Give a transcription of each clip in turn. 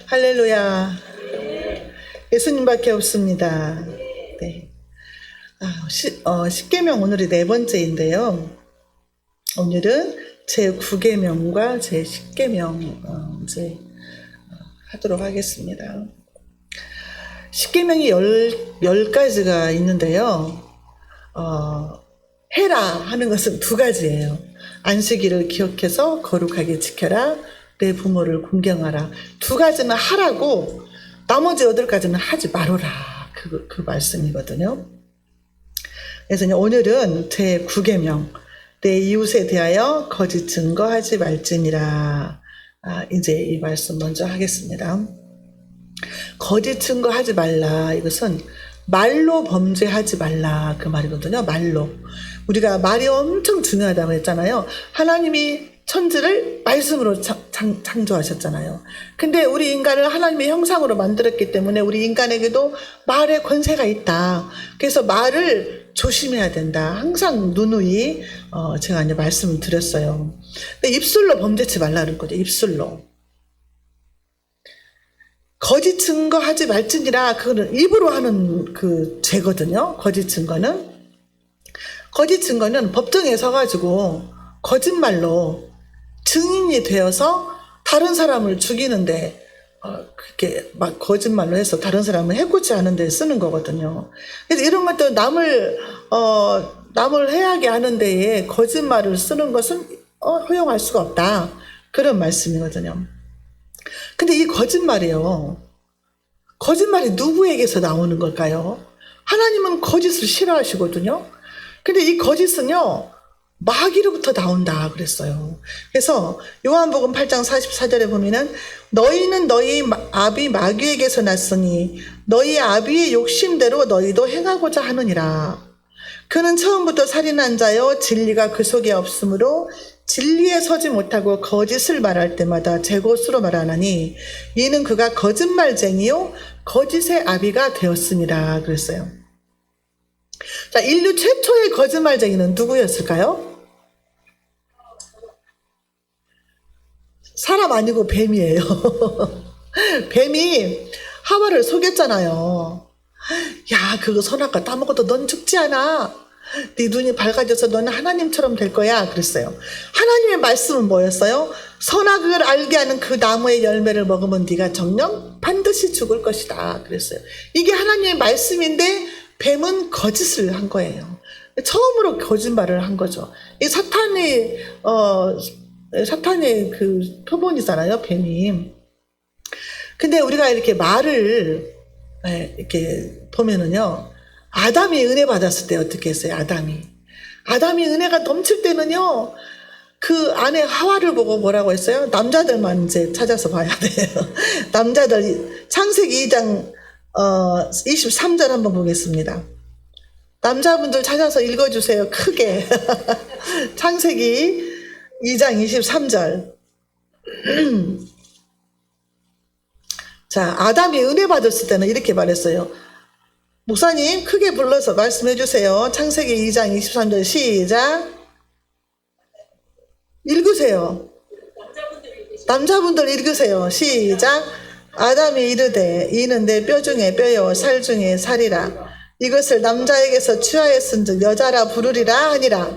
할렐루야. 예수님밖에 없습니다. 네. 십계명 오늘이 네 번째인데요. 오늘은 제 9계명과 제 10계명 이제 하도록 하겠습니다. 십계명이 10가지가 있는데요. 해라 하는 것은 두 가지예요. 안식일을 기억해서 거룩하게 지켜라. 내 부모를 공경하라. 두 가지는 하라고 나머지 8가지는 하지 말아라. 그 말씀이거든요. 그래서 오늘은 제 9계명 내 이웃에 대하여 거짓 증거하지 말지니라. 이제 이 말씀 먼저 하겠습니다. 거짓 증거하지 말라. 이것은 말로 범죄하지 말라. 그 말이거든요. 말로. 우리가 말이 엄청 중요하다고 했잖아요. 하나님이 천지를 말씀으로 창조하셨잖아요. 근데 우리 인간을 하나님의 형상으로 만들었기 때문에 우리 인간에게도 말의 권세가 있다. 그래서 말을 조심해야 된다. 항상 누누이 제가 이제 말씀을 드렸어요. 근데 입술로 범죄치 말라는 거죠. 입술로. 거짓 증거하지 말지니라. 그거는 입으로 하는 그 죄거든요. 거짓 증거는 법정에 서가지고 거짓말로 증인이 되어서 다른 사람을 죽이는데 그렇게 막 거짓말로 해서 다른 사람을 해코지 하는데 쓰는 거거든요. 그래서 이런 것도 남을 해하게 하는 데에 거짓말을 쓰는 것은 허용할 수가 없다. 그런 말씀이거든요. 근데 이 거짓말이요. 거짓말이 누구에게서 나오는 걸까요? 하나님은 거짓을 싫어하시거든요. 근데 이 거짓은요. 마귀로부터 나온다 그랬어요. 그래서 요한복음 8장 44절에 보면은 너희는 너희 아비 마귀에게서 났으니 너희 아비의 욕심대로 너희도 행하고자 하느니라. 그는 처음부터 살인한 자요 진리가 그 속에 없으므로 진리에 서지 못하고 거짓을 말할 때마다 제 것으로 말하나니 이는 그가 거짓말쟁이요 거짓의 아비가 되었습니다. 그랬어요. 자, 인류 최초의 거짓말쟁이는 누구였을까요? 사람 아니고 뱀이에요. 뱀이 하와를 속였잖아요. 야, 그거 선악과 따먹어도 넌 죽지 않아. 네 눈이 밝아져서 너는 하나님처럼 될 거야. 그랬어요. 하나님의 말씀은 뭐였어요? 선악을 알게 하는 그 나무의 열매를 먹으면 네가 정녕 반드시 죽을 것이다. 그랬어요. 이게 하나님의 말씀인데 뱀은 거짓을 한 거예요. 처음으로 거짓말을 한 거죠. 이 사탄의 그 표본이잖아요, 뱀이. 근데 우리가 이렇게 말을 이렇게 보면은요, 아담이 은혜 받았을 때 어떻게 했어요? 아담이 은혜가 넘칠 때는요, 그 안에 하와를 보고 뭐라고 했어요? 남자들만 이제 찾아서 봐야 돼요. 남자들, 창세기 2장 23절 한번 보겠습니다. 남자분들 찾아서 읽어주세요. 크게. 창세기 2장 23절. 자, 아담이 은혜 받았을 때는 이렇게 말했어요. 목사님 크게 불러서 말씀해 주세요. 창세기 2장 23절 시작. 읽으세요. 남자분들 읽으세요. 시작. 아담이 이르되 이는 내 뼈 중에 뼈요 살 중에 살이라. 이것을 남자에게서 취하였은즉 여자라 부르리라 하니라.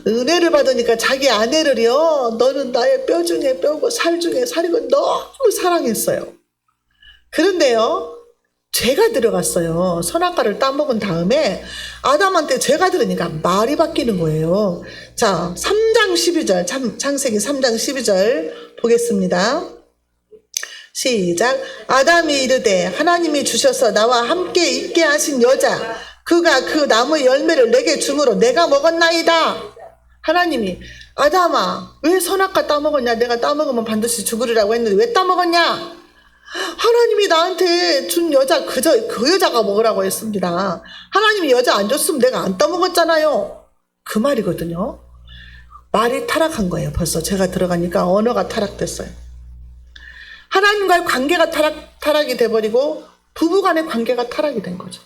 은혜를 받으니까 자기 아내를요, 너는 나의 뼈 중에 뼈고 살 중에 살이고 너무 사랑했어요. 그런데요, 죄가 들어갔어요. 선악과를 따먹은 다음에 아담한테 죄가 들으니까 말이 바뀌는 거예요. 자, 3장 12절 창세기 3장 12절 보겠습니다. 시작. 아담이 이르되 하나님이 주셔서 나와 함께 있게 하신 여자 그가 그 나무의 열매를 내게 주므로 내가 먹었나이다. 하나님이 아담아 왜 선악과 따먹었냐? 내가 따먹으면 반드시 죽으리라고 했는데 왜 따먹었냐? 하나님이 나한테 준 여자 그 여자가 먹으라고 했습니다. 하나님이 여자 안 줬으면 내가 안 따먹었잖아요. 그 말이거든요. 말이 타락한 거예요. 벌써 제가 들어가니까 언어가 타락됐어요. 하나님과의 관계가 타락이 돼버리고 부부간의 관계가 타락이 된 거죠.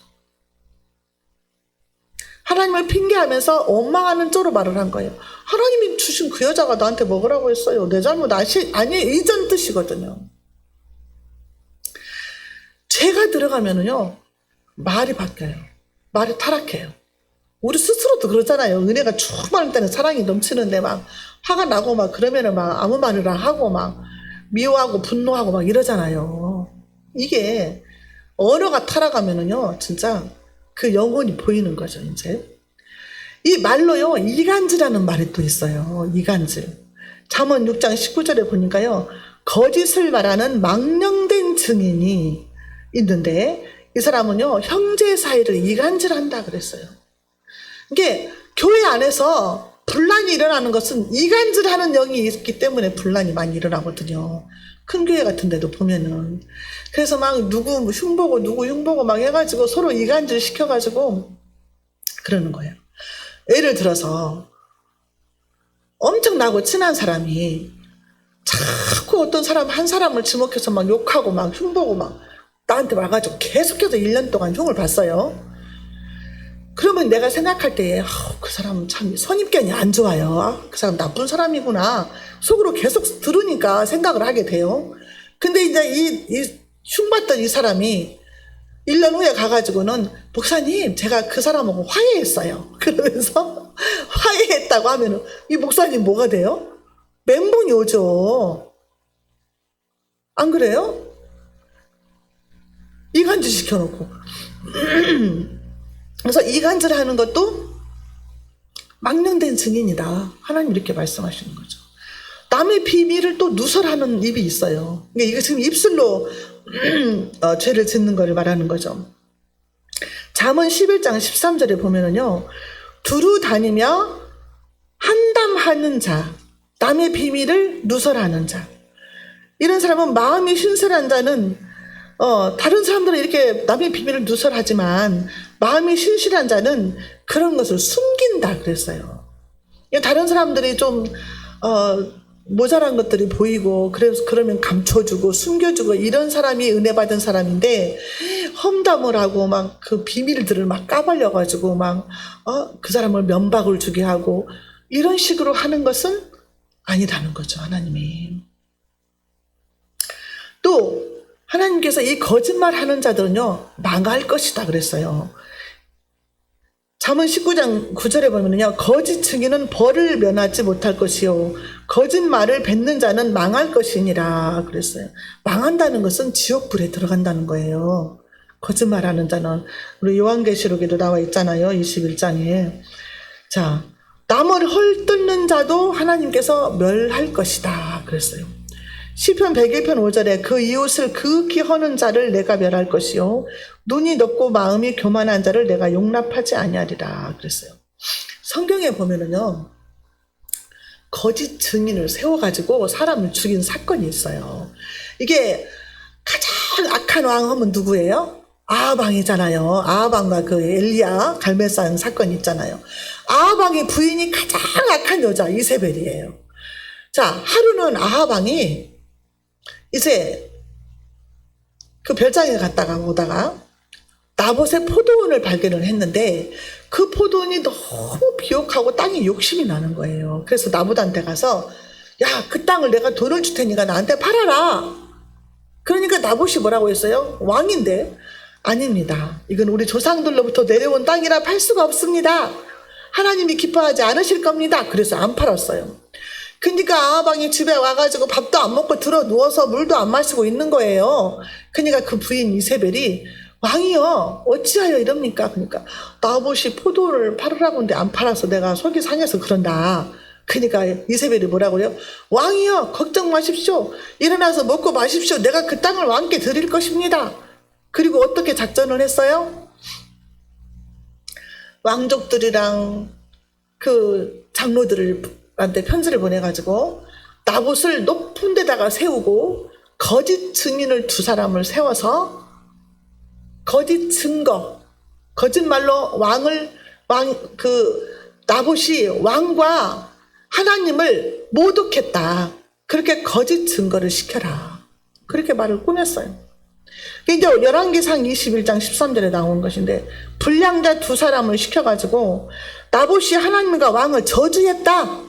하나님을 핑계하면서 원망하는 쪽으로 말을 한 거예요. 하나님이 주신 그 여자가 나한테 먹으라고 했어요. 내 잘못 아니에요. 이전 뜻이거든요. 제가 들어가면은요, 말이 바뀌어요. 말이 타락해요. 우리 스스로도 그러잖아요. 은혜가 충만할 때는 사랑이 넘치는데 막 화가 나고 막 그러면은 막 아무 말이나 하고 막 미워하고 분노하고 막 이러잖아요. 이게 언어가 타락하면은요, 진짜 그 영혼이 보이는 거죠, 이제. 이 말로요, 이간질하는 말이 또 있어요. 이간질. 잠언 6장 19절에 보니까요, 거짓을 말하는 망령된 증인이 있는데, 이 사람은요, 형제 사이를 이간질한다 그랬어요. 이게 교회 안에서 분란이 일어나는 것은 이간질하는 영이 있기 때문에 분란이 많이 일어나거든요. 큰 교회 같은 데도 보면은. 그래서 막 누구 흉보고 누구 흉보고 막 해가지고 서로 이간질 시켜가지고 그러는 거예요. 예를 들어서 엄청 나고 친한 사람이 자꾸 어떤 사람 한 사람을 지목해서 막 욕하고 막 흉보고 막 나한테 와가지고 계속해서 1년 동안 흉을 봤어요. 그러면 내가 생각할 때 그 사람 참 선입견이 안 좋아요. 그 사람 나쁜 사람이구나. 속으로 계속 들으니까 생각을 하게 돼요. 근데 이제 이 흉봤던 이 사람이 1년 후에 가가지고는 목사님 제가 그 사람하고 화해했어요. 그러면서 화해했다고 하면은 이 목사님 뭐가 돼요? 멘붕이 오죠. 안 그래요? 이간질 시켜놓고. 그래서 이간질 하는 것도 망령된 증인이다. 하나님 이렇게 말씀하시는 거죠. 남의 비밀을 또 누설하는 입이 있어요. 이게 지금 입술로 죄를 짓는 걸 말하는 거죠. 잠언 11장 13절에 보면은요, 두루 다니며 한담하는 자, 남의 비밀을 누설하는 자. 이런 사람은 마음이 신실한 자는 다른 사람들은 이렇게 남의 비밀을 누설하지만 마음이 신실한 자는 그런 것을 숨긴다 그랬어요. 다른 사람들이 좀 모자란 것들이 보이고 그래서 그러면 감춰주고 숨겨주고 이런 사람이 은혜 받은 사람인데, 험담을 하고 막 그 비밀들을 막 까발려가지고 막 그 사람을 면박을 주게 하고 이런 식으로 하는 것은 아니라는 거죠. 하나님이 또 하나님께서 이 거짓말 하는 자들은요 망할 것이다 그랬어요. 잠언 19장 9절에 보면요, 거짓 증인은 벌을 면하지 못할 것이요 거짓말을 뱉는 자는 망할 것이니라 그랬어요. 망한다는 것은 지옥불에 들어간다는 거예요. 거짓말하는 자는. 우리 요한계시록에도 나와 있잖아요. 21장에. 자, 남을 헐뜯는 자도 하나님께서 멸할 것이다 그랬어요. 시편 101편 5절에 그 이웃을 그윽히 허는 자를 내가 멸할 것이요 눈이 높고 마음이 교만한 자를 내가 용납하지 아니하리라 그랬어요. 성경에 보면은요, 거짓 증인을 세워가지고 사람을 죽인 사건이 있어요. 이게 가장 악한 왕은 누구예요? 아하방이잖아요. 아하방과 그 엘리야 갈멜산 사건 있잖아요. 아하방의 부인이 가장 악한 여자 이세벨이에요. 자, 하루는 아하방이 이제 그 별장에 갔다가 오다가 나봇의 포도원을 발견을 했는데 그 포도원이 너무 비옥하고 땅에 욕심이 나는 거예요. 그래서 나봇한테 가서 야, 그 땅을 내가 돈을 줄 테니까 나한테 팔아라. 그러니까 나봇이 뭐라고 했어요? 왕인데 아닙니다. 이건 우리 조상들로부터 내려온 땅이라 팔 수가 없습니다. 하나님이 기뻐하지 않으실 겁니다. 그래서 안 팔았어요. 그러니까 아하방이 집에 와가지고 밥도 안 먹고 들어 누워서 물도 안 마시고 있는 거예요. 그러니까 그 부인 이세벨이 왕이여 어찌하여 이럽니까? 그러니까 나봇이 포도를 팔으라고 하는데 안 팔아서 내가 속이 상해서 그런다. 그러니까 이세벨이 뭐라고요? 왕이여 걱정 마십시오. 일어나서 먹고 마십시오. 내가 그 땅을 왕께 드릴 것입니다. 그리고 어떻게 작전을 했어요? 왕족들이랑 그 장로들한테 편지를 보내가지고 나봇을 높은 데다가 세우고 거짓 증인을 2사람을 세워서 거짓 증거, 거짓말로 나봇이 왕과 하나님을 모독했다. 그렇게 거짓 증거를 시켜라. 그렇게 말을 꾸몄어요. 이제 열왕기상 21장 13절에 나온 것인데, 불량자 2사람을 시켜가지고 나봇이 하나님과 왕을 저주했다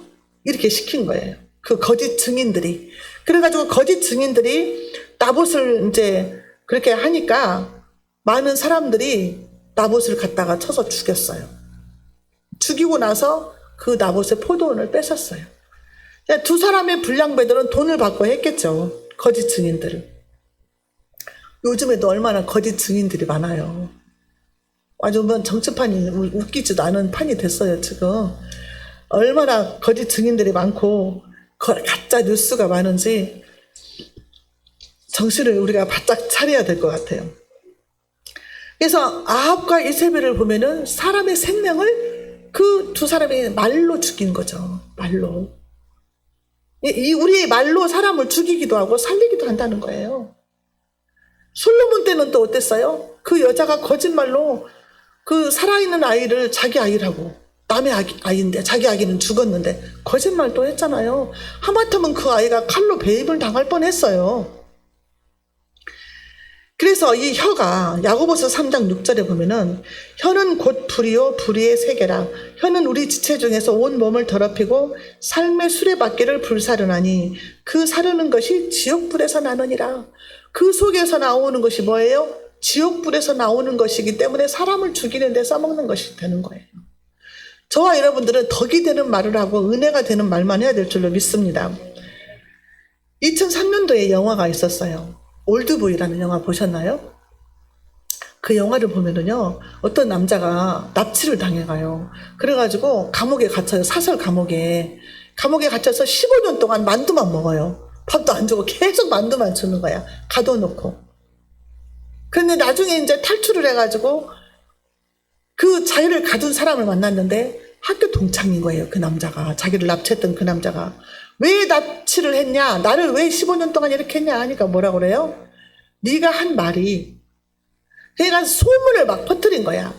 이렇게 시킨 거예요. 그 거짓 증인들이. 그래가지고 거짓 증인들이 나봇을 이제 그렇게 하니까 많은 사람들이 나봇을 갖다가 쳐서 죽였어요. 죽이고 나서 그 나봇의 포도원을 뺏었어요. 두 사람의 불량배들은 돈을 받고 했겠죠. 거짓 증인들을. 요즘에도 얼마나 거짓 증인들이 많아요. 아주 뭐 정치판이 웃기지도 않은 판이 됐어요, 지금. 얼마나 거짓 증인들이 많고 가짜 뉴스가 많은지 정신을 우리가 바짝 차려야 될 것 같아요. 그래서 아합과 이세벨을 보면은 사람의 생명을 그 두 사람이 말로 죽인 거죠. 말로. 우리 말로 사람을 죽이기도 하고 살리기도 한다는 거예요. 솔로몬 때는 또 어땠어요? 그 여자가 거짓말로 그 살아있는 아이를 자기 아이라고, 남의 아이인데 자기 아기는 죽었는데 거짓말 또 했잖아요. 하마터면 그 아이가 칼로 배임을 당할 뻔했어요. 그래서 이 혀가 야고보서 3장 6절에 보면은 혀는 곧 불이요 불의의 세계라. 혀는 우리 지체 중에서 온 몸을 더럽히고 삶의 수레바퀴를 불사르나니 그 사르는 것이 지옥불에서 나느니라. 그 속에서 나오는 것이 뭐예요? 지옥불에서 나오는 것이기 때문에 사람을 죽이는 데 써먹는 것이 되는 거예요. 저와 여러분들은 덕이 되는 말을 하고 은혜가 되는 말만 해야 될 줄로 믿습니다. 2003년도에 영화가 있었어요. 올드보이라는 영화 보셨나요? 그 영화를 보면은요, 어떤 남자가 납치를 당해가요. 그래가지고 감옥에 갇혀요. 사설 감옥에 갇혀서 15년 동안 만두만 먹어요. 밥도 안 주고 계속 만두만 주는 거야. 가둬놓고. 근데 나중에 이제 탈출을 해가지고 그 자기를 가둔 사람을 만났는데 학교 동창인 거예요. 그 남자가. 자기를 납치했던 그 남자가. 왜 납치를 했냐? 나를 왜 15년 동안 이렇게 했냐? 하니까 뭐라고 그래요? 네가 한 말이, 그러니까 소문을 막 퍼뜨린 거야.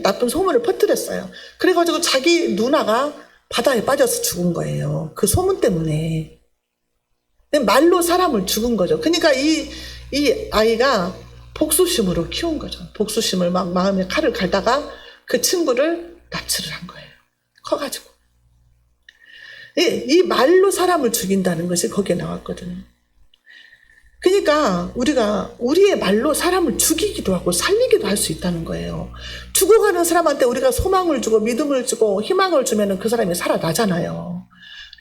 나쁜 소문을 퍼뜨렸어요. 그래가지고 자기 누나가 바다에 빠져서 죽은 거예요. 그 소문 때문에. 말로 사람을 죽은 거죠. 그러니까 이 아이가 복수심으로 키운 거죠. 복수심을 막 마음에 칼을 갈다가 그 친구를 납치를 한 거예요. 커가지고. 이 말로 사람을 죽인다는 것이 거기에 나왔거든요. 그러니까 우리가 우리의 말로 사람을 죽이기도 하고 살리기도 할 수 있다는 거예요. 죽어가는 사람한테 우리가 소망을 주고 믿음을 주고 희망을 주면 그 사람이 살아나잖아요.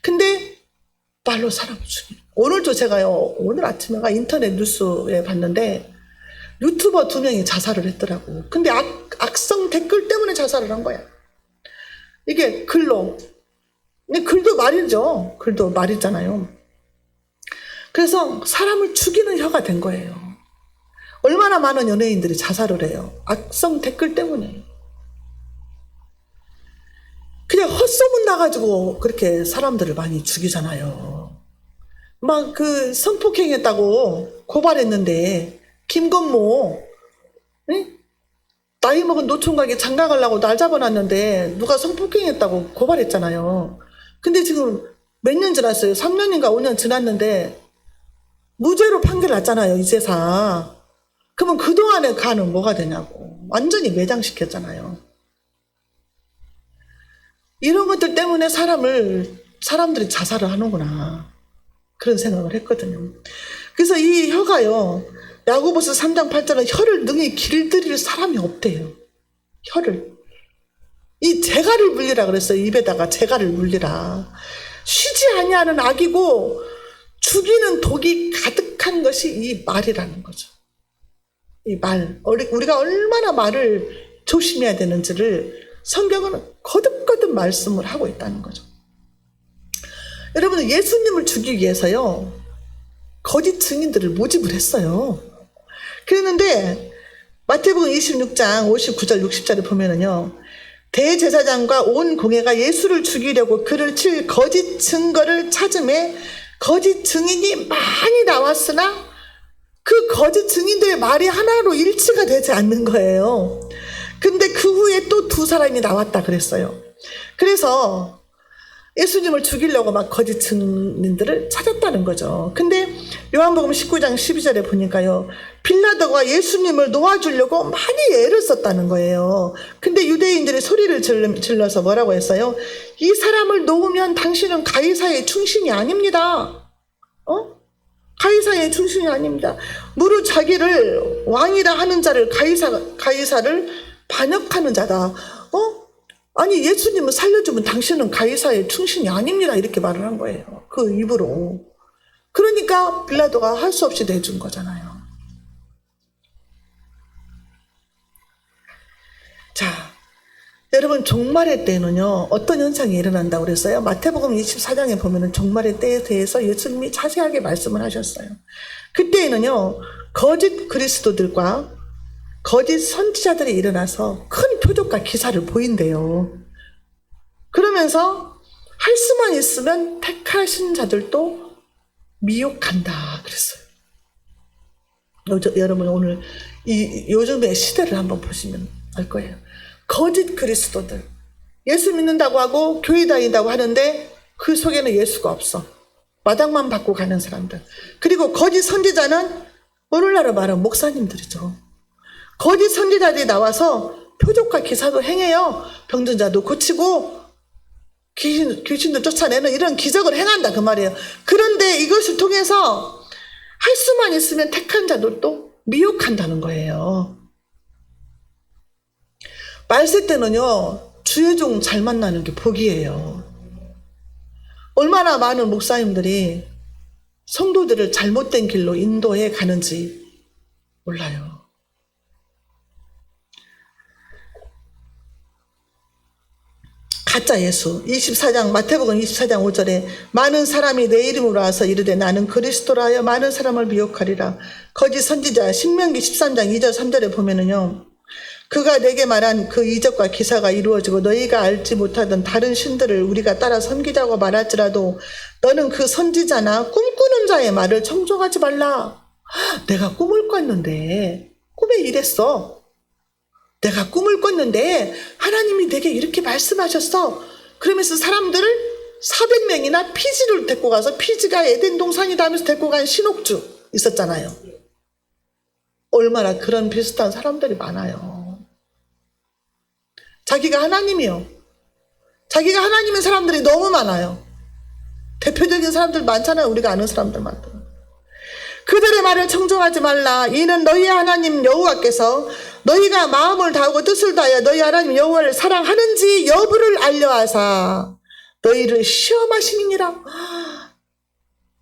근데 말로 사람을 죽이는. 오늘도 제가요, 오늘 아침에 인터넷 뉴스에 봤는데 유튜버 2명이 자살을 했더라고. 근데 악성 댓글 때문에 자살을 한 거야. 이게 글로. 근데 글도 말이죠. 글도 말이잖아요. 그래서 사람을 죽이는 혀가 된 거예요. 얼마나 많은 연예인들이 자살을 해요. 악성 댓글 때문에. 그냥 헛소문 나가지고 그렇게 사람들을 많이 죽이잖아요. 막 그 성폭행했다고 고발했는데 김건모, 네? 나이 먹은 노총각이 장가 가려고 날 잡아놨는데 누가 성폭행했다고 고발했잖아요. 근데 지금 몇 년 지났어요? 3년인가 5년 지났는데 무죄로 판결 났잖아요. 이제사. 그러면 그동안의 간은 뭐가 되냐고. 완전히 매장시켰잖아요. 이런 것들 때문에 사람들이 자살을 하는구나. 그런 생각을 했거든요. 그래서 이 혀가요, 야고보서 3장 8절은 혀를 능히 길들일 사람이 없대요. 혀를. 이 재갈을 물리라 그랬어요. 입에다가 재갈을 물리라. 쉬지 아니하는 악이고 죽이는 독이 가득한 것이 이 말이라는 거죠. 이 말. 우리가 얼마나 말을 조심해야 되는지를 성경은 거듭거듭 말씀을 하고 있다는 거죠. 여러분, 예수님을 죽이기 위해서요, 거짓 증인들을 모집을 했어요. 그랬는데 마태복음 26장 59절 60절을 보면은요, 대제사장과 온 공회가 예수를 죽이려고 그를 칠 거짓 증거를 찾음에 거짓 증인이 많이 나왔으나 그 거짓 증인들의 말이 하나로 일치가 되지 않는 거예요. 근데 그 후에 또 2사람이 나왔다 그랬어요. 그래서 예수님을 죽이려고 막 거짓 증인들을 찾았다는 거죠. 근데 요한복음 19장 12절에 보니까요, 빌라도가 예수님을 놓아주려고 많이 애를 썼다는 거예요. 근데 유대인들이 소리를 질러서 뭐라고 했어요? 이 사람을 놓으면 당신은 가이사의 충신이 아닙니다. 가이사의 세상의 중심이 아닙니다. 무릇 자기를 왕이라 하는 자를 가이사를 반역하는 자다. 아니 예수님을 살려주면 당신은 가이사의 충신이 아닙니다. 이렇게 말을 한 거예요. 그 입으로. 그러니까 빌라도가 할 수 없이 내준 거잖아요. 자, 여러분 종말의 때는요 어떤 현상이 일어난다고 그랬어요? 마태복음 24장에 보면은 종말의 때에 대해서 예수님이 자세하게 말씀을 하셨어요. 그때에는요 거짓 그리스도들과 거짓 선지자들이 일어나서 큰 표적과 기사를 보인대요. 그러면서 할 수만 있으면 택하신 자들도 미혹한다 그랬어요. 여러분 오늘 이 요즘의 시대를 한번 보시면 알 거예요. 거짓 그리스도들 예수 믿는다고 하고 교회 다닌다고 하는데 그 속에는 예수가 없어. 마당만 받고 가는 사람들. 그리고 거짓 선지자는 오늘날로 말하면 목사님들이죠. 거짓 선지자들이 나와서 표적과 기사도 행해요. 병든 자도 고치고 귀신도 쫓아내는 이런 기적을 행한다 그 말이에요. 그런데 이것을 통해서 할 수만 있으면 택한 자들도 미혹한다는 거예요. 말세 때는요 주의 종 잘 만나는 게 복이에요. 얼마나 많은 목사님들이 성도들을 잘못된 길로 인도해 가는지 몰라요. 가짜 예수 24장 마태복음 24장 5절에 많은 사람이 내 이름으로 와서 이르되 나는 그리스도라 하여 많은 사람을 미혹하리라. 거짓 선지자 신명기 13장 2절 3절에 보면은요 그가 내게 말한 그 이적과 기사가 이루어지고 너희가 알지 못하던 다른 신들을 우리가 따라 섬기자고 말할지라도 너는 그 선지자나 꿈꾸는 자의 말을 청종하지 말라. 내가 꿈을 꿨는데 꿈에 이랬어. 내가 꿈을 꿨는데 하나님이 내게 이렇게 말씀하셨어. 그러면서 사람들을 400명이나 피지를 데리고 가서 피지가 에덴 동산이다 하면서 데리고 간 신옥주 있었잖아요. 얼마나 그런 비슷한 사람들이 많아요. 자기가 하나님이요. 자기가 하나님인 사람들이 너무 많아요. 대표적인 사람들 많잖아요. 우리가 아는 사람들만. 그들의 말을 청종하지 말라. 이는 너희의 하나님 여호와께서 너희가 마음을 다하고 뜻을 다하여 너희 하나님 여호와를 사랑하는지 여부를 알려하사 너희를 시험하심이니라.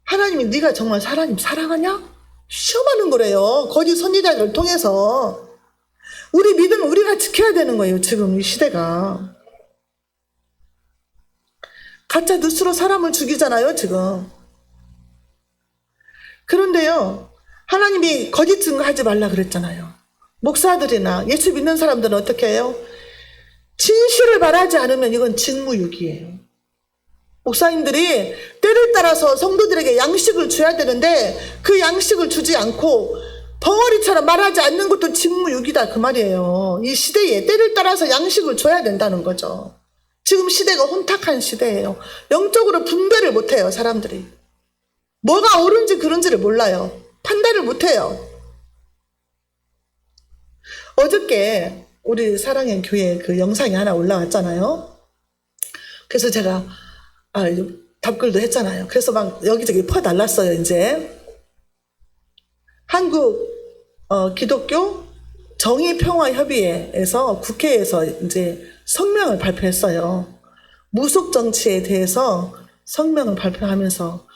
하나님이 네가 정말 하나님 사랑하냐? 시험하는 거래요. 거짓 선지자들을 통해서. 우리 믿음 우리가 지켜야 되는 거예요. 지금 이 시대가. 가짜 뉴스로 사람을 죽이잖아요. 지금. 그런데요. 하나님이 거짓 증거하지 말라 그랬잖아요. 목사들이나 예수 믿는 사람들은 어떻게 해요? 진실을 말하지 않으면 이건 직무유기예요. 목사님들이 때를 따라서 성도들에게 양식을 줘야 되는데 그 양식을 주지 않고 벙어리처럼 말하지 않는 것도 직무유기다 그 말이에요. 이 시대에 때를 따라서 양식을 줘야 된다는 거죠. 지금 시대가 혼탁한 시대예요. 영적으로 분별을 못해요. 사람들이. 뭐가 옳은지 그른지를 몰라요. 판단을 못해요. 어저께 우리 사랑의 교회 그 영상이 하나 올라왔잖아요. 그래서 제가 답글도 했잖아요. 그래서 막 여기저기 퍼달랐어요. 이제 한국 기독교 정의평화협의회에서 국회에서 이제 성명을 발표했어요. 무속 정치에 대해서 성명을 발표하면서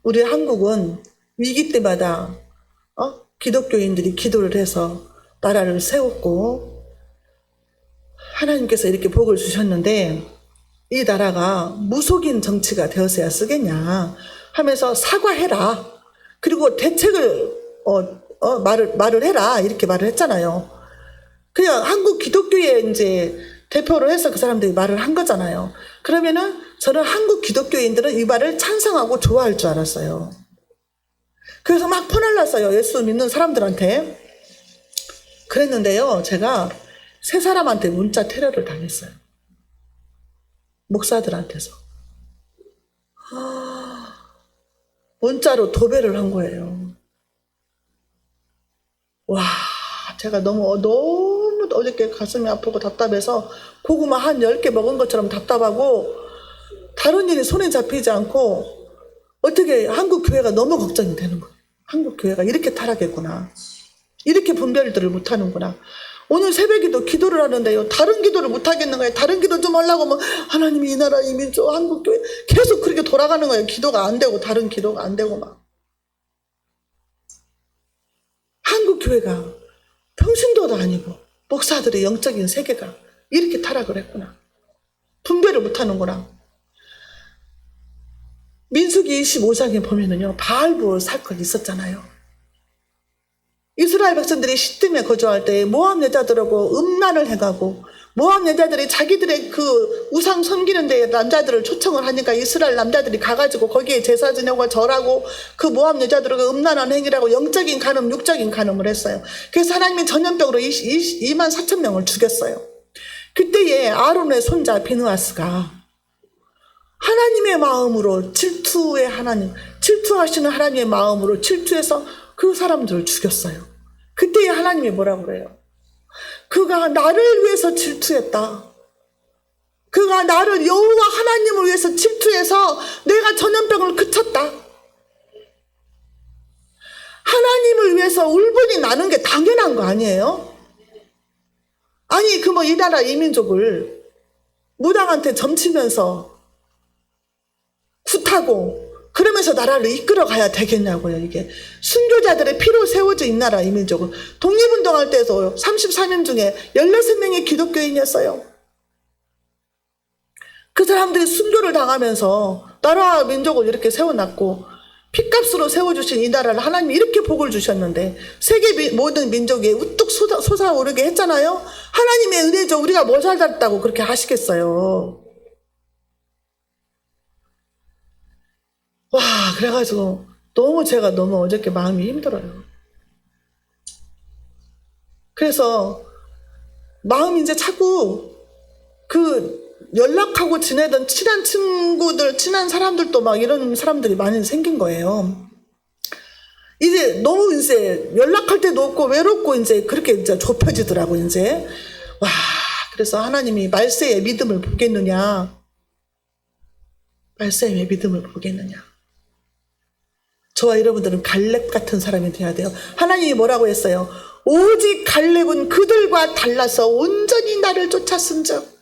우리 한국은 위기 때마다 기독교인들이 기도를 해서 나라를 세웠고 하나님께서 이렇게 복을 주셨는데 이 나라가 무속인 정치가 되어서야 쓰겠냐 하면서 사과해라. 그리고 대책을 말을 해라. 이렇게 말을 했잖아요. 그냥 한국 기독교에 이제 대표로 해서 그 사람들이 말을 한 거잖아요. 그러면은 저는 한국 기독교인들은 이 말을 찬성하고 좋아할 줄 알았어요. 그래서 막 퍼날랐어요. 예수 믿는 사람들한테. 그랬는데요. 제가 세 사람한테 문자 테러를 당했어요. 목사들한테서. 문자로 도배를 한 거예요. 와, 제가 너무 어저께 가슴이 아프고 답답해서 고구마 한 10개 먹은 것처럼 답답하고 다른 일이 손에 잡히지 않고 어떻게 한국 교회가 너무 걱정이 되는 거예요. 한국 교회가 이렇게 타락했구나. 이렇게 분별들을 못하는구나. 오늘 새벽에도 기도를 하는데요. 다른 기도를 못하겠는 거예요. 다른 기도 좀 하려고 하면 하나님 이 나라 이 민족 한국 교회 계속 그렇게 돌아가는 거예요. 기도가 안 되고 다른 기도가 안 되고 막. 한국 교회가 평신도도 아니고 목사들의 영적인 세계가 이렇게 타락을 했구나. 분별을 못하는구나. 민수기 25장에 보면은요, 바알볼 사건이 있었잖아요. 이스라엘 백성들이 시딤에 거주할 때 모압 여자들하고 음란을 해가고 모압 여자들이 자기들의 그 우상 섬기는 데 남자들을 초청을 하니까 이스라엘 남자들이 가가지고 거기에 제사 지내고 절하고 그 모압 여자들하고 음란한 행위라고 영적인 간음, 육적인 간음을 했어요. 그래서 하나님이 전염병으로 2만 4천 명을 죽였어요. 그때에 아론의 손자 비느하스가 하나님의 마음으로 질투하시는 하나님의 마음으로 질투해서 그 사람들을 죽였어요. 그때에 하나님이 뭐라고 그래요? 그가 나를 위해서 질투했다. 그가 나를 여호와 하나님을 위해서 질투해서 내가 전염병을 그쳤다. 하나님을 위해서 울분이 나는 게 당연한 거 아니에요? 아니 그 뭐 이 나라 이 민족을 무당한테 점치면서 굿하고 그러면서 나라를 이끌어 가야 되겠냐고요. 이게 순교자들의 피로 세워져 이 나라 이 민족은 독립운동할 때도 34년 중에 16명의 기독교인이었어요. 그 사람들이 순교를 당하면서 나라와 민족을 이렇게 세워놨고 핏값으로 세워주신 이 나라를 하나님이 이렇게 복을 주셨는데 세계 모든 민족이 우뚝 솟아오르게 했잖아요. 하나님의 은혜죠. 우리가 뭘 살았다고 그렇게 하시겠어요. 와, 그래가지고 제가 너무 어저께 마음이 힘들어요. 그래서 마음이 이제 자꾸 연락하고 지내던 친한 친구들, 친한 사람들도 막 이런 사람들이 많이 생긴 거예요. 이제 너무 이제 연락할 때도 없고 외롭고 이제 그렇게 이제 좁혀지더라고, 이제. 와, 그래서 하나님이 말세의 믿음을 보겠느냐. 말세의 믿음을 보겠느냐. 저와 여러분들은 갈렙 같은 사람이 돼야 돼요. 하나님이 뭐라고 했어요? 오직 갈렙은 그들과 달라서 온전히 나를 쫓았은즉.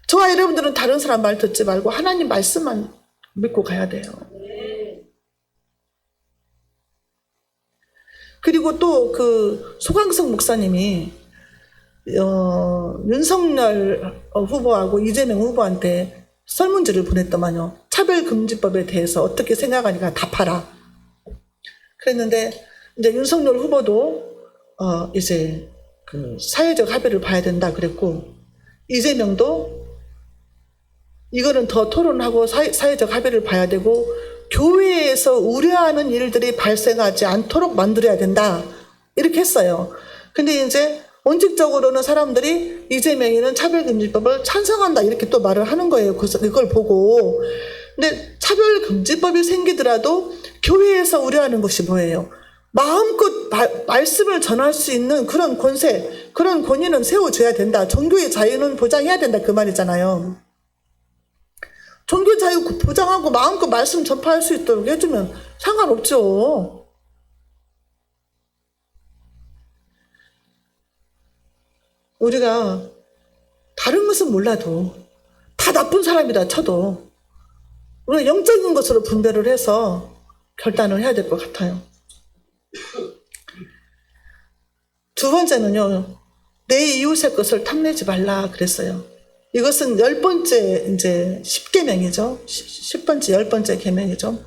저와 여러분들은 다른 사람 말 듣지 말고 하나님 말씀만 믿고 가야 돼요. 그리고 또 그 소강석 목사님이 윤석열 후보하고 이재명 후보한테 설문지를 보냈더만요. 차별금지법에 대해서 어떻게 생각하니까 답하라. 그랬는데 이제 윤석열 후보도 이제 그 사회적 합의를 봐야 된다 그랬고 이재명도 이거는 더 토론하고 사회적 합의를 봐야 되고 교회에서 우려하는 일들이 발생하지 않도록 만들어야 된다 이렇게 했어요. 근데 이제 원칙적으로는 사람들이 이재명이는 차별금지법을 찬성한다 이렇게 또 말을 하는 거예요. 그래서 이걸 보고. 근데 차별금지법이 생기더라도 교회에서 우려하는 것이 뭐예요? 마음껏 말씀을 전할 수 있는 그런 권세, 그런 권위는 세워줘야 된다. 종교의 자유는 보장해야 된다 그 말이잖아요. 종교 자유 보장하고 마음껏 말씀 전파할 수 있도록 해주면 상관없죠. 우리가 다른 것은 몰라도 다 나쁜 사람이다 쳐도 우리가 영적인 것으로 분별을 해서 결단을 해야 될 것 같아요. 두 번째는요, 내 이웃의 것을 탐내지 말라 그랬어요. 이것은 10번째 이제 10계명이죠. 10번째 10번째 계명이죠.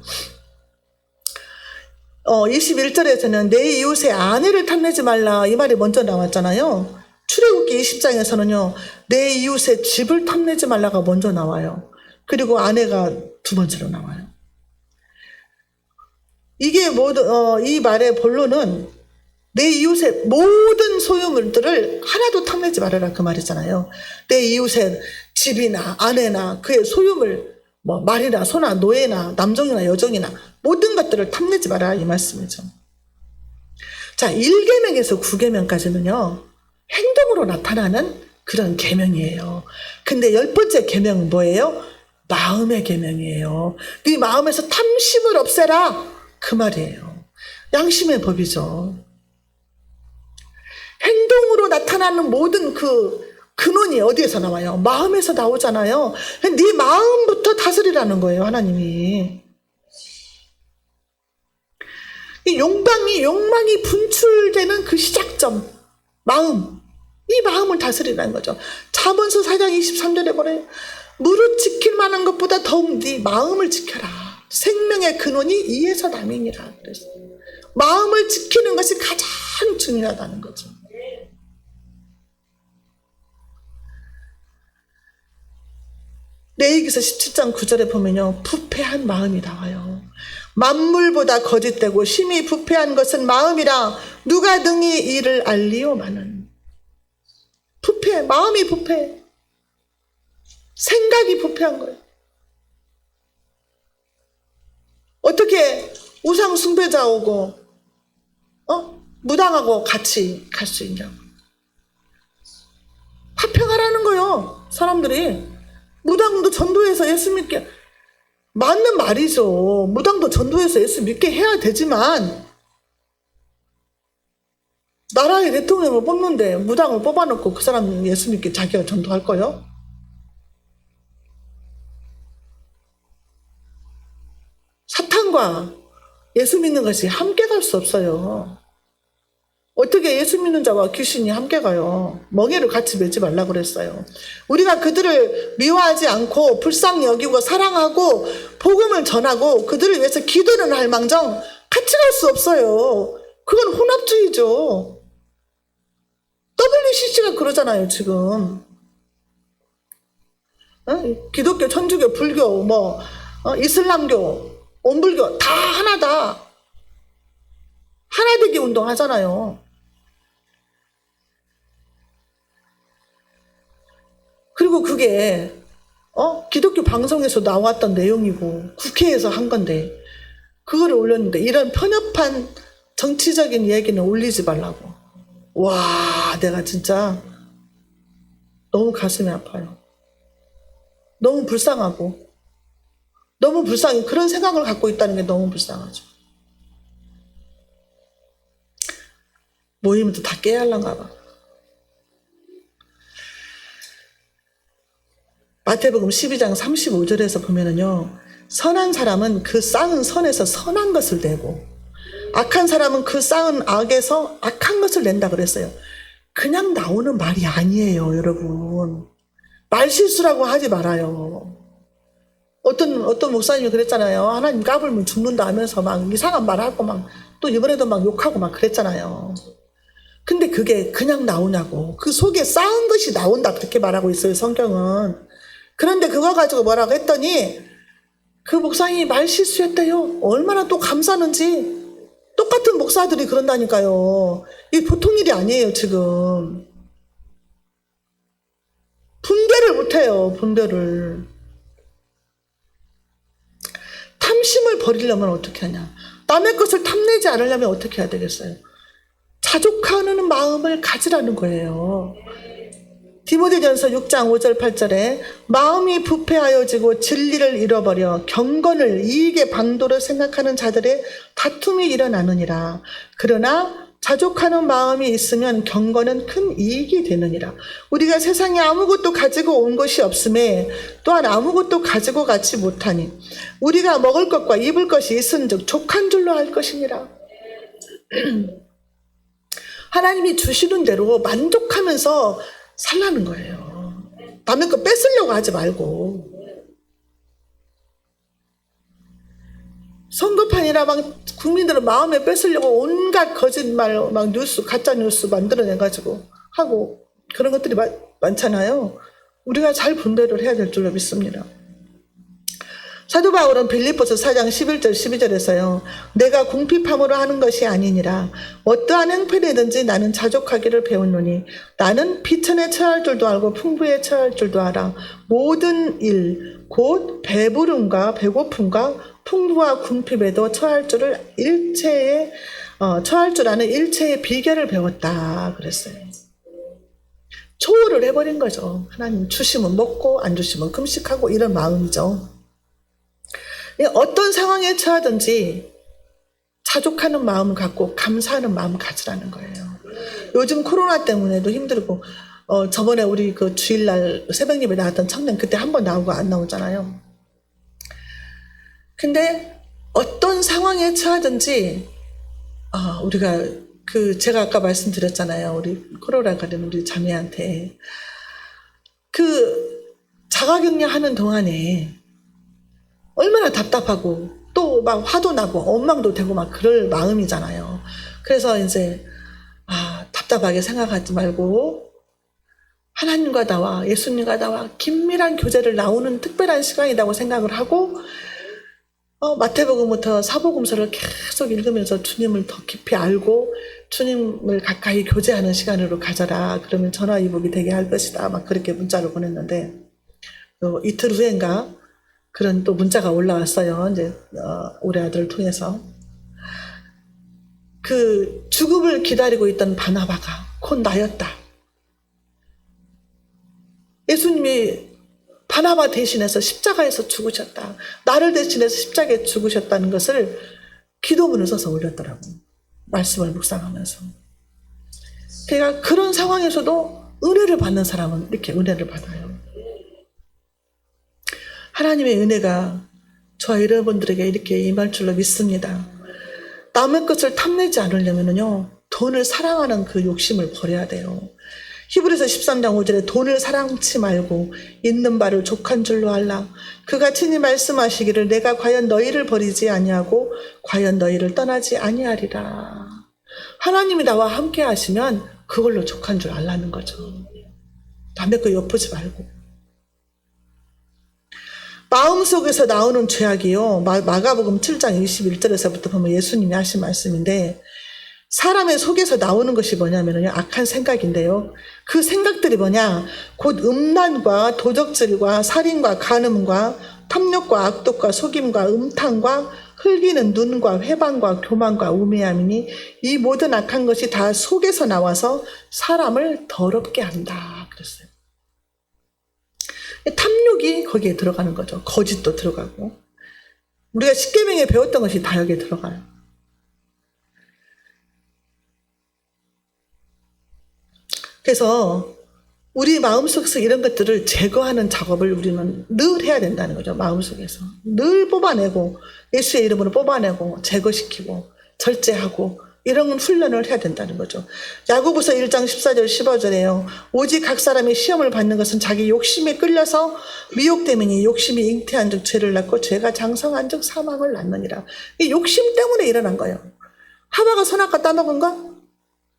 21절에서는 내 이웃의 아내를 탐내지 말라 이 말이 먼저 나왔잖아요. 출애굽기 20장에서는요 내 이웃의 집을 탐내지 말라가 먼저 나와요. 그리고 아내가 두 번째로 나와요. 이게 이 말의 본론은 내 이웃의 모든 소유물들을 하나도 탐내지 말아라 그 말이잖아요. 내 이웃의 집이나 아내나 그의 소유물, 뭐 말이나 소나 노예나 남종이나 여종이나 모든 것들을 탐내지 마라 이 말씀이죠. 자, 1계명에서 9계명까지는요 행동으로 나타나는 그런 계명이에요. 근데 10번째 계명은 뭐예요? 마음의 계명이에요. 네 마음에서 탐심을 없애라, 그 말이에요. 양심의 법이죠. 행동으로 나타나는 모든 그 근원이 어디에서 나와요? 마음에서 나오잖아요. 네 마음부터 다스리라는 거예요, 하나님이. 이 욕망이 분출되는 그 시작점, 마음. 이 마음을 다스리라는 거죠. 잠언서 4장 23절에 뭐래요? 무릇 지킬 만한 것보다 더욱 네 마음을 지켜라. 생명의 근원이 이에서 남이니라 그랬어요. 마음을 지키는 것이 가장 중요하다는 거죠. 레위기서 17장 9절에 보면요, 부패한 마음이 나와요. 만물보다 거짓되고 심히 부패한 것은 마음이라 누가 능히 이를 알리오마는. 부패, 마음이 부패, 생각이 부패한 거예요. 어떻게 우상 숭배자 오고 무당하고 같이 갈 수 있냐고. 화평하라는 거예요, 사람들이. 무당도 전도해서 예수 믿게, 맞는 말이죠. 무당도 전도해서 예수 믿게 해야 되지만, 나라의 대통령을 뽑는데 무당을 뽑아놓고 그 사람 예수 믿게 자기가 전도할 거예요? 사탄과 예수 믿는 것이 함께 갈 수 없어요. 어떻게 예수 믿는 자와 귀신이 함께 가요? 멍에를 같이 매지 말라고 그랬어요. 우리가 그들을 미워하지 않고 불쌍히 여기고 사랑하고 복음을 전하고 그들을 위해서 기도는 할 망정 같이 갈 수 없어요. 그건 혼합주의죠. WCC가 그러잖아요, 지금. 기독교, 천주교, 불교, 이슬람교, 원불교 다 하나다. 하나되기 운동 하잖아요. 그리고 그게 기독교 방송에서 나왔던 내용이고 국회에서 한 건데 그거를 올렸는데 이런 편협한 정치적인 이야기는 올리지 말라고. 와, 내가 진짜 너무 가슴이 아파요. 너무 불쌍하고 너무 불쌍해. 그런 생각을 갖고 있다는 게 너무 불쌍하죠. 모임도 다 깨야 할란가 봐. 마태복음 12장 35절에서 보면은요, 선한 사람은 그 쌓은 선에서 선한 것을 내고 악한 사람은 그 쌓은 악에서 악한 것을 낸다 그랬어요. 그냥 나오는 말이 아니에요, 여러분. 말실수라고 하지 말아요. 어떤 목사님이 그랬잖아요. 하나님 까불면 죽는다 하면서 막 이상한 말하고 막 또 이번에도 막 욕하고 막 그랬잖아요. 근데 그게 그냥 나오냐고. 그 속에 쌓은 것이 나온다 그렇게 말하고 있어요, 성경은. 그런데 그거 가지고 뭐라고 했더니 그 목사님이 말 실수했대요. 얼마나 또 감사는지. 똑같은 목사들이 그런다니까요. 이게 보통 일이 아니에요, 지금. 분별을 못해요, 분별을. 탐심을 버리려면 어떻게 하냐. 남의 것을 탐내지 않으려면 어떻게 해야 되겠어요. 자족하는 마음을 가지라는 거예요. 디모데전서 6장 5절 8절에 마음이 부패하여지고 진리를 잃어버려 경건을 이익의 방도로 생각하는 자들의 다툼이 일어나느니라. 그러나 자족하는 마음이 있으면 경건은 큰 이익이 되느니라. 우리가 세상에 아무것도 가지고 온 것이 없음에 또한 아무것도 가지고 가지 못하니 우리가 먹을 것과 입을 것이 있은즉 족한 줄로 할 것이니라. 하나님이 주시는 대로 만족하면서 살라는 거예요. 남의 거 뺏으려고 하지 말고. 선거판이라 막 국민들은 마음에 뺏으려고 온갖 거짓말, 막 뉴스, 가짜 뉴스 만들어내가지고 하고 그런 것들이 많잖아요. 우리가 잘 분별을 해야 될 줄로 믿습니다. 사도 바울은 빌립보서 4장 11절 12절에서요. 내가 궁핍함으로 하는 것이 아니니라. 어떠한 행편이든지 나는 자족하기를 배웠노니 나는 비천에 처할 줄도 알고 풍부에 처할 줄도 알아. 모든 일, 곧 배부름과 배고픔과 풍부와 궁핍에도 처할 줄 아는 일체의 비결을 배웠다 그랬어요. 초월을 해버린 거죠. 하나님 주시면 먹고 안 주시면 금식하고 이런 마음이죠. 어떤 상황에 처하든지 자족하는 마음을 갖고 감사하는 마음을 가지라는 거예요. 요즘 코로나 때문에도 힘들고 저번에 우리 그 주일날 새벽 예배 나왔던 청년 그때 한 번 나오고 안 나오잖아요. 근데 어떤 상황에 처하든지 우리가 제가 아까 말씀드렸잖아요. 우리 코로나 가는 우리 자매한테 자가격리 하는 동안에 얼마나 답답하고 또 막 화도 나고 엉망도 되고 막 그럴 마음이잖아요. 그래서 이제 답답하게 생각하지 말고 하나님과 나와 예수님과 나와 긴밀한 교제를 나오는 특별한 시간이라고 생각을 하고 마태복음부터 사복음서를 계속 읽으면서 주님을 더 깊이 알고 주님을 가까이 교제하는 시간으로 가져라. 그러면 전화위복이 되게 할 것이다. 막 그렇게 문자를 보냈는데 이틀 후인가 그런 또 문자가 올라왔어요. 이제 우리 아들을 통해서 죽음을 기다리고 있던 바나바가 곧 나였다. 예수님이 바나바 대신해서 십자가에서 죽으셨다. 나를 대신해서 십자가에 죽으셨다는 것을 기도문을 써서 올렸더라고. 말씀을 묵상하면서. 그러니까 그런 상황에서도 은혜를 받는 사람은 이렇게 은혜를 받아요. 하나님의 은혜가 저와 여러분들에게 이렇게 임할 줄로 믿습니다. 남의 것을 탐내지 않으려면요, 돈을 사랑하는 그 욕심을 버려야 돼요. 히브리서 13장 5절에 돈을 사랑치 말고 있는 바를 족한 줄로 알라. 그가 친히 말씀하시기를 내가 과연 너희를 버리지 아니하고 과연 너희를 떠나지 아니하리라. 하나님이 나와 함께 하시면 그걸로 족한 줄 알라는 거죠. 남의 거 엿보지 말고. 마음속에서 나오는 죄악이요. 마가복음 7장 21절에서부터 보면 예수님이 하신 말씀인데 사람의 속에서 나오는 것이 뭐냐면요. 악한 생각인데요. 그 생각들이 뭐냐. 곧 음란과 도적질과 살인과 간음과 탐욕과 악독과 속임과 음탕과 흘기는 눈과 회방과 교만과 우매함이니 이 모든 악한 것이 다 속에서 나와서 사람을 더럽게 한다. 그랬어요. 탐욕이 거기에 들어가는 거죠. 거짓도 들어가고. 우리가 십계명에 배웠던 것이 다 여기에 들어가요. 그래서 우리 마음속에서 이런 것들을 제거하는 작업을 우리는 늘 해야 된다는 거죠. 마음속에서. 늘 뽑아내고 예수의 이름으로 뽑아내고 제거시키고 절제하고 이런 훈련을 해야 된다는 거죠. 야고보서 1장 14절 15절에요. 오직 각 사람이 시험을 받는 것은 자기 욕심에 끌려서 미혹되매니 욕심이 잉태한 즉 죄를 낳고 죄가 장성한 즉 사망을 낳느니라. 이 욕심 때문에 일어난 거예요. 하와가 선악과 따먹은 거?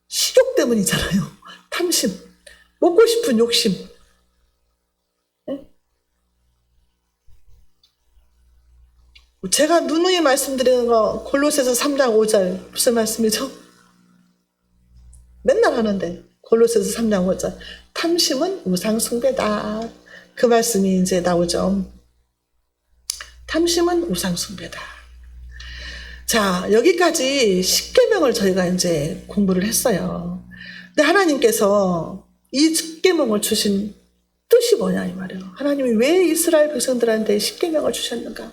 식욕 때문이잖아요. 탐심, 먹고 싶은 욕심. 제가 누누이 말씀드리는 거 골로새서 3장 5절 무슨 말씀이죠? 맨날 하는데 골로새서 3장 5절 탐심은 우상숭배다. 그 말씀이 이제 나오죠. 탐심은 우상숭배다. 자, 여기까지 십계명을 저희가 이제 공부를 했어요. 근데 하나님께서 이 십계명을 주신 뜻이 뭐냐 이 말이에요. 하나님이 왜 이스라엘 백성들한테 십계명을 주셨는가?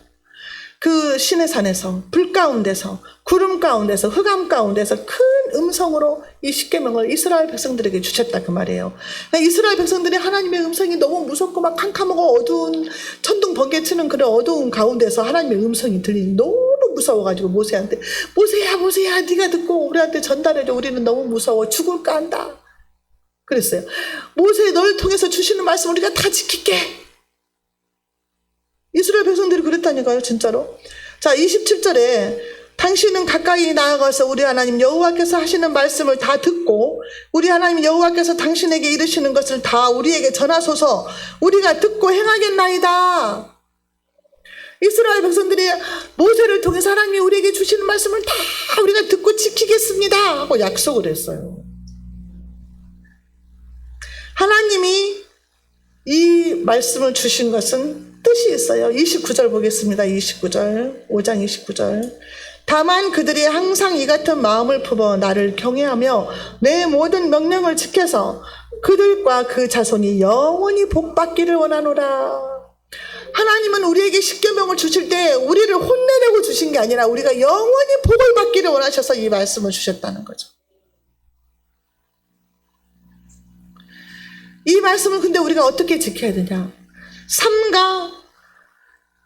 그 시내 산에서 불 가운데서 구름 가운데서 흑암 가운데서 큰 음성으로 이 십계명을 이스라엘 백성들에게 주셨다 그 말이에요. 이스라엘 백성들이 하나님의 음성이 너무 무섭고 막 캄캄하고 어두운 천둥 번개 치는 그런 어두운 가운데서 하나님의 음성이 들리니 너무 무서워가지고 모세한테 모세야 네가 듣고 우리한테 전달해줘. 우리는 너무 무서워 죽을까 한다. 그랬어요. 모세 너를 통해서 주시는 말씀 우리가 다 지킬게. 이스라엘 백성들이 그랬다니까요, 진짜로. 자, 27절에 당신은 가까이 나아가서 우리 하나님 여호와께서 하시는 말씀을 다 듣고 우리 하나님 여호와께서 당신에게 이르시는 것을 다 우리에게 전하소서. 우리가 듣고 행하겠나이다. 이스라엘 백성들이 모세를 통해서 하나님이 우리에게 주시는 말씀을 다 우리가 듣고 지키겠습니다 하고 약속을 했어요. 하나님이 이 말씀을 주신 것은 뜻이 있어요. 29절 보겠습니다. 29절 5장 29절 다만 그들이 항상 이 같은 마음을 품어 나를 경외하며 내 모든 명령을 지켜서 그들과 그 자손이 영원히 복받기를 원하노라. 하나님은 우리에게 십계명을 주실 때 우리를 혼내려고 주신 게 아니라 우리가 영원히 복을 받기를 원하셔서 이 말씀을 주셨다는 거죠. 이 말씀을 근데 우리가 어떻게 지켜야 되냐? 삼가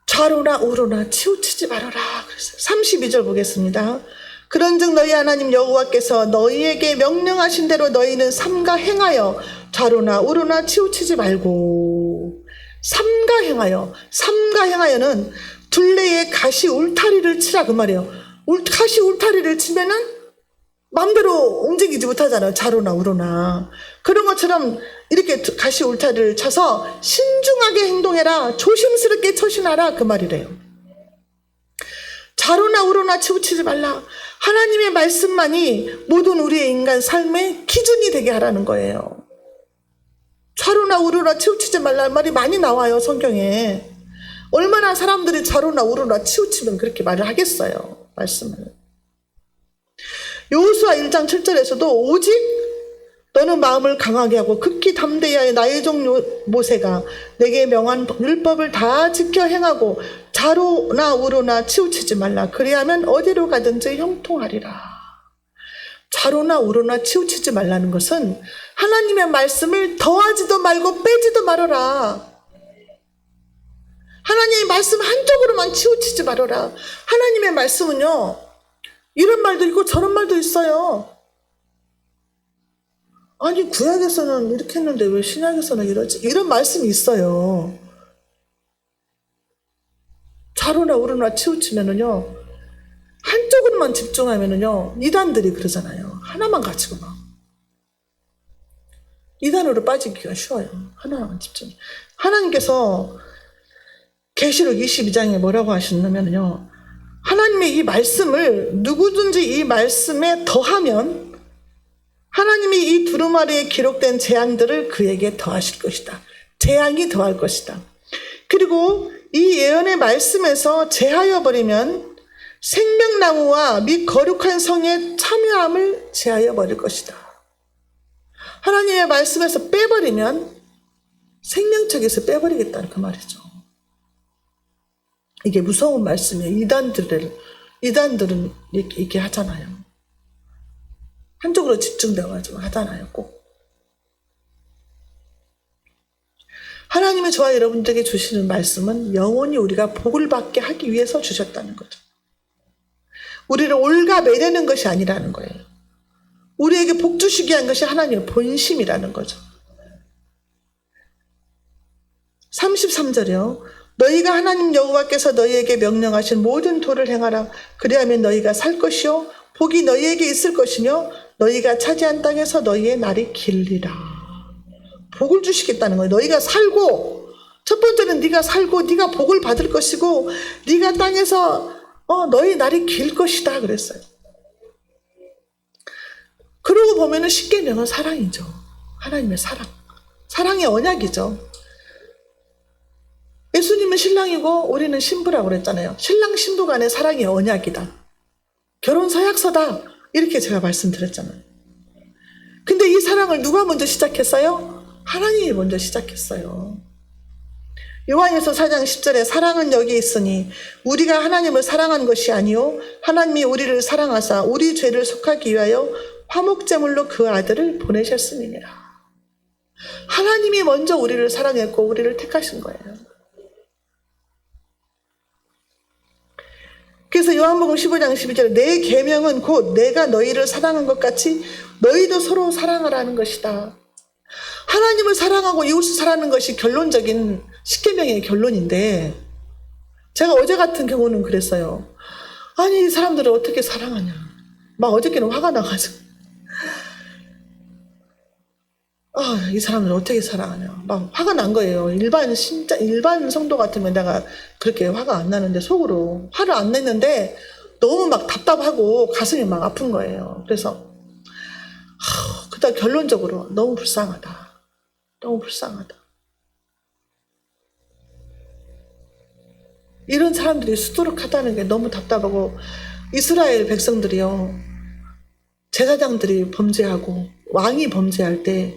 좌로나 우로나 치우치지 말아라 그랬어요. 32절 보겠습니다. 그런즉 너희 하나님 여호와께서 너희에게 명령하신 대로 너희는 삼가 행하여 좌로나 우로나 치우치지 말고. 삼가 행하여는 둘레에 가시 울타리를 치라 그 말이에요. 가시 울타리를 치면은 마음대로 움직이지 못하잖아요. 좌로나 우로나. 그런 것처럼 이렇게 가시 울타리를 쳐서 신중하게 행동해라. 조심스럽게 처신하라 그 말이래요. 좌로나 우로나 치우치지 말라. 하나님의 말씀만이 모든 우리의 인간 삶의 기준이 되게 하라는 거예요. 좌로나 우로나 치우치지 말라는 말이 많이 나와요, 성경에. 얼마나 사람들이 좌로나 우로나 치우치면 그렇게 말을 하겠어요, 말씀을. 여호수아 1장 7절에서도 오직 너는 마음을 강하게 하고 극히 담대히 하여 나의 종 모세가 내게 명한 율법을 다 지켜 행하고 좌로나 우로나 치우치지 말라. 그리하면 어디로 가든지 형통하리라. 좌로나 우로나 치우치지 말라는 것은 하나님의 말씀을 더하지도 말고 빼지도 말아라. 하나님의 말씀 한쪽으로만 치우치지 말아라. 하나님의 말씀은요, 이런 말도 있고 저런 말도 있어요. 아니 구약에서는 이렇게 했는데 왜 신약에서는 이러지? 이런 말씀이 있어요. 좌로나 우로나 치우치면은요, 한쪽으로만 집중하면은요, 이단들이 그러잖아요. 하나만 가지고 막 이단으로 빠지기가 쉬워요. 하나만 집중. 하나님께서 계시록 22장에 뭐라고 하셨냐면요, 하나님의 이 말씀을 누구든지 이 말씀에 더하면 하나님이 이 두루마리에 기록된 재앙들을 그에게 더하실 것이다. 재앙이 더할 것이다. 그리고 이 예언의 말씀에서 제하여 버리면 생명나무와 및 거룩한 성의 참여함을 제하여 버릴 것이다. 하나님의 말씀에서 빼버리면 생명책에서 빼버리겠다는 그 말이죠. 이게 무서운 말씀이에요. 이단들은 이렇게 하잖아요. 한쪽으로 집중되어가지고 하잖아요. 꼭. 하나님의 저와 여러분들에게 주시는 말씀은 영원히 우리가 복을 받게 하기 위해서 주셨다는 거죠. 우리를 올가매려는 것이 아니라는 거예요. 우리에게 복 주시기 위한 것이 하나님의 본심이라는 거죠. 33절이요. 너희가 하나님 여호와께서 너희에게 명령하신 모든 도를 행하라. 그리하면 너희가 살 것이요 복이 너희에게 있을 것이며 너희가 차지한 땅에서 너희의 날이 길리라. 복을 주시겠다는 거예요. 너희가 살고, 첫 번째는 네가 살고 네가 복을 받을 것이고 네가 땅에서 너희 날이 길 것이다 그랬어요. 그러고 보면은 십계명은 사랑이죠. 하나님의 사랑. 사랑의 언약이죠. 예수님은 신랑이고 우리는 신부라고 그랬잖아요. 신랑 신부 간의 사랑의 언약이다. 결혼 서약서다. 이렇게 제가 말씀드렸잖아요. 근데 이 사랑을 누가 먼저 시작했어요? 하나님이 먼저 시작했어요. 요한일서 4장 10절에 사랑은 여기 있으니 우리가 하나님을 사랑한 것이 아니요 하나님이 우리를 사랑하사 우리 죄를 속하기 위하여 화목제물로 그 아들을 보내셨음이니라. 하나님이 먼저 우리를 사랑했고 우리를 택하신 거예요. 그래서 요한복음 15장 12절에 내 계명은 곧 내가 너희를 사랑한 것 같이 너희도 서로 사랑하라는 것이다. 하나님을 사랑하고 이웃을 사랑하는 것이 결론적인 십계명의 결론인데, 제가 어제 같은 경우는 그랬어요. 아니 이 사람들을 어떻게 사랑하냐. 막 어저께는 화가 나가지고 이 사람들을 어떻게 사랑하냐. 막 화가 난 거예요. 일반 성도 같으면 내가 그렇게 화가 안 나는데 속으로 화를 안 냈는데 너무 막 답답하고 가슴이 막 아픈 거예요. 그래서 그다음 결론적으로 너무 불쌍하다. 너무 불쌍하다. 이런 사람들이 수두룩하다는 게 너무 답답하고, 이스라엘 백성들이요, 제사장들이 범죄하고 왕이 범죄할 때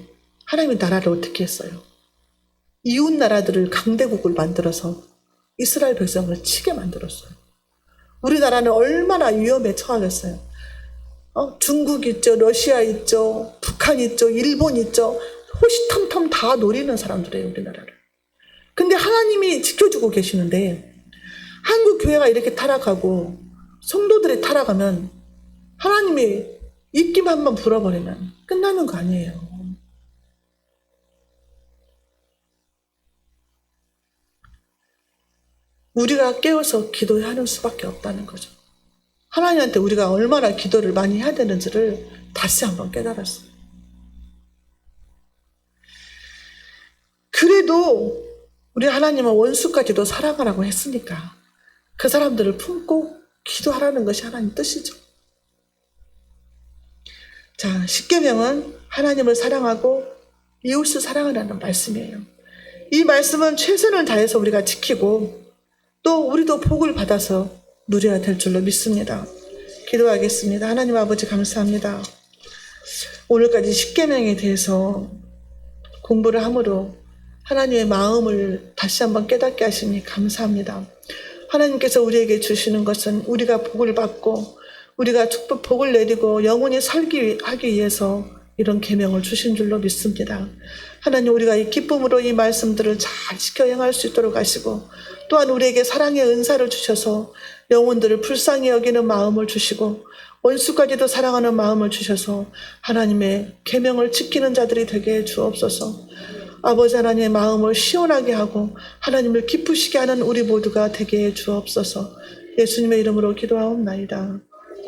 하나님의 나라를 어떻게 했어요? 이웃 나라들을 강대국을 만들어서 이스라엘 백성을 치게 만들었어요. 우리나라는 얼마나 위험에 처하겠어요. 중국 있죠, 러시아 있죠, 북한 있죠, 일본 있죠. 호시탐탐 다 노리는 사람들이에요, 우리나라를. 근데 하나님이 지켜주고 계시는데 한국 교회가 이렇게 타락하고 성도들이 타락하면 하나님이 입김 한번 불어버리면 끝나는 거 아니에요. 우리가 깨어서 기도해야 하는 수밖에 없다는 거죠. 하나님한테 우리가 얼마나 기도를 많이 해야 되는지를 다시 한번 깨달았어요. 그래도 우리 하나님은 원수까지도 사랑하라고 했으니까 그 사람들을 품고 기도하라는 것이 하나님 뜻이죠. 자, 십계명은 하나님을 사랑하고 이웃을 사랑하라는 말씀이에요. 이 말씀은 최선을 다해서 우리가 지키고 또 우리도 복을 받아서 누려야 될 줄로 믿습니다. 기도하겠습니다. 하나님 아버지 감사합니다. 오늘까지 십계명에 대해서 공부를 함으로 하나님의 마음을 다시 한번 깨닫게 하시니 감사합니다. 하나님께서 우리에게 주시는 것은 우리가 복을 받고 우리가 축복 복을 내리고 영원히 살기 하기 위해서 이런 계명을 주신 줄로 믿습니다. 하나님, 우리가 이 기쁨으로 이 말씀들을 잘 지켜 행할 수 있도록 하시고 또한 우리에게 사랑의 은사를 주셔서 영혼들을 불쌍히 여기는 마음을 주시고 원수까지도 사랑하는 마음을 주셔서 하나님의 계명을 지키는 자들이 되게 해 주옵소서. 아버지 하나님의 마음을 시원하게 하고 하나님을 기쁘시게 하는 우리 모두가 되게 해 주옵소서. 예수님의 이름으로 기도하옵나이다.